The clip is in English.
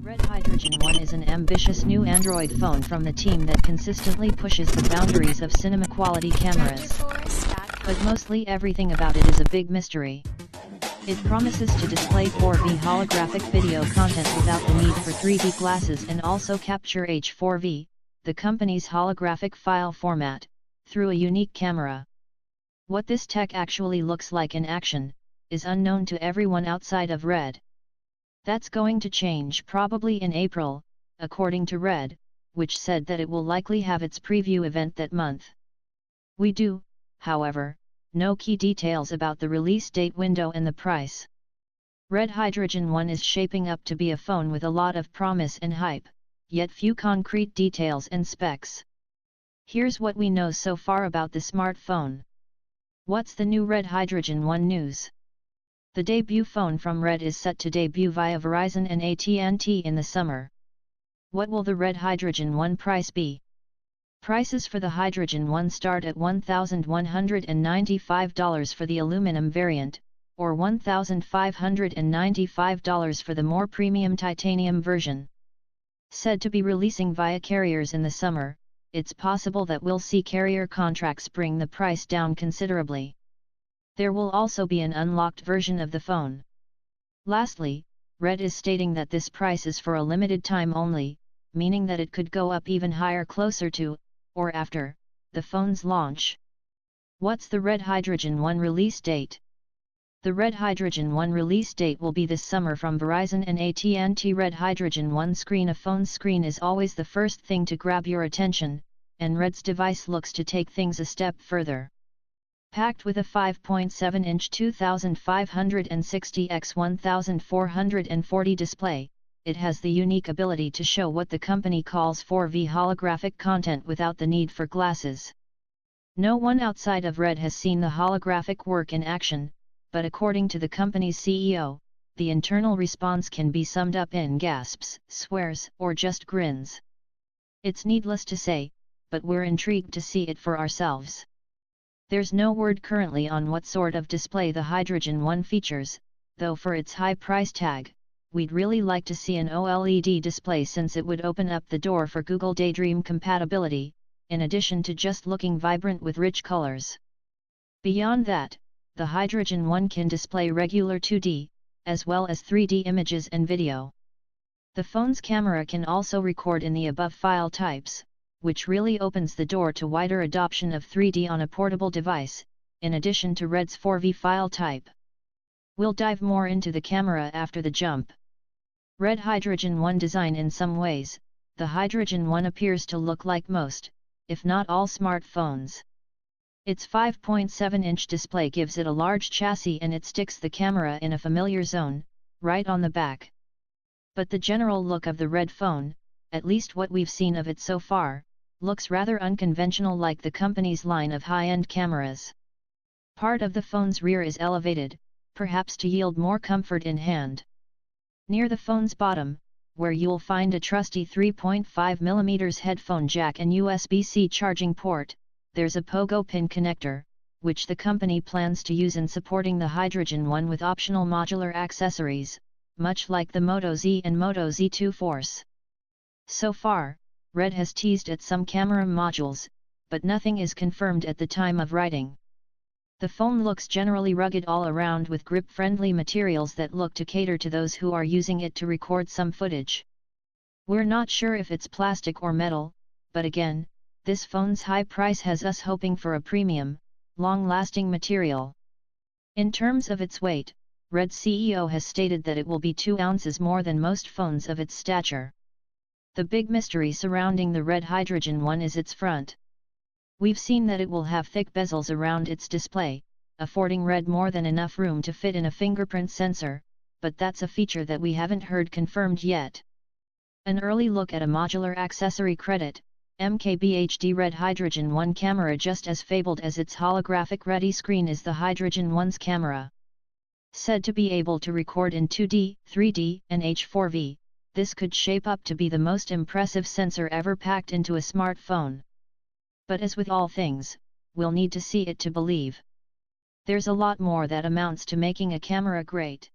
The Red Hydrogen One is an ambitious new Android phone from the team that consistently pushes the boundaries of cinema quality cameras. But mostly everything about it is a big mystery. It promises to display 4V holographic video content without the need for 3D glasses and also capture H4V, the company's holographic file format, through a unique camera. What this tech actually looks like in action is unknown to everyone outside of Red. That's going to change probably in April, according to Red, which said that it will likely have its preview event that month. We do, however, know key details about the release date window and the price. Red Hydrogen One is shaping up to be a phone with a lot of promise and hype, yet few concrete details and specs. Here's what we know so far about the smartphone. What's the new Red Hydrogen One news? The debut phone from Red is set to debut via Verizon and AT&T in the summer. What will the Red Hydrogen One price be? Prices for the Hydrogen One start at $1,195 for the aluminum variant, or $1,595 for the more premium titanium version. Said to be releasing via carriers in the summer, it's possible that we'll see carrier contracts bring the price down considerably. There will also be an unlocked version of the phone. Lastly, Red is stating that this price is for a limited time only, meaning that it could go up even higher closer to, or after, the phone's launch. What's the Red Hydrogen One release date? The Red Hydrogen One release date will be this summer from Verizon and AT&T. Red Hydrogen One screen. A phone's screen is always the first thing to grab your attention, and Red's device looks to take things a step further. Packed with a 5.7-inch 2560 x 1440 display, it has the unique ability to show what the company calls 4V holographic content without the need for glasses. No one outside of Red has seen the holographic work in action, but according to the company's CEO, the internal response can be summed up in gasps, swears, or just grins. It's needless to say, but we're intrigued to see it for ourselves. There's no word currently on what sort of display the Hydrogen One features, though for its high price tag, we'd really like to see an OLED display since it would open up the door for Google Daydream compatibility, in addition to just looking vibrant with rich colors. Beyond that, the Hydrogen One can display regular 2D, as well as 3D images and video. The phone's camera can also record in the above file types, which really opens the door to wider adoption of 3D on a portable device, in addition to Red's 4V file type. We'll dive more into the camera after the jump. Red Hydrogen One design. In some ways, the Hydrogen One appears to look like most, if not all smartphones. Its 5.7-inch display gives it a large chassis and it sticks the camera in a familiar zone, right on the back. But the general look of the Red phone, at least what we've seen of it so far, looks rather unconventional, like the company's line of high-end cameras. Part of the phone's rear is elevated, perhaps to yield more comfort in hand. Near the phone's bottom, where you'll find a trusty 3.5mm headphone jack and USB-C charging port, there's a pogo pin connector, which the company plans to use in supporting the Hydrogen One with optional modular accessories, much like the Moto Z and Moto Z2 Force. So far, Red has teased at some camera modules, but nothing is confirmed at the time of writing. The phone looks generally rugged all around with grip-friendly materials that look to cater to those who are using it to record some footage. We're not sure if it's plastic or metal, but again, this phone's high price has us hoping for a premium, long-lasting material. In terms of its weight, Red's CEO has stated that it will be 2 ounces more than most phones of its stature. The big mystery surrounding the Red Hydrogen One is its front. We've seen that it will have thick bezels around its display, affording Red more than enough room to fit in a fingerprint sensor, but that's a feature that we haven't heard confirmed yet. An early look at a modular accessory credit, MKBHD. Red Hydrogen One camera. Just as fabled as its holographic ready screen is the Hydrogen One's camera. Said to be able to record in 2D, 3D, and H4V, this could shape up to be the most impressive sensor ever packed into a smartphone. But as with all things, we'll need to see it to believe. There's a lot more that amounts to making a camera great.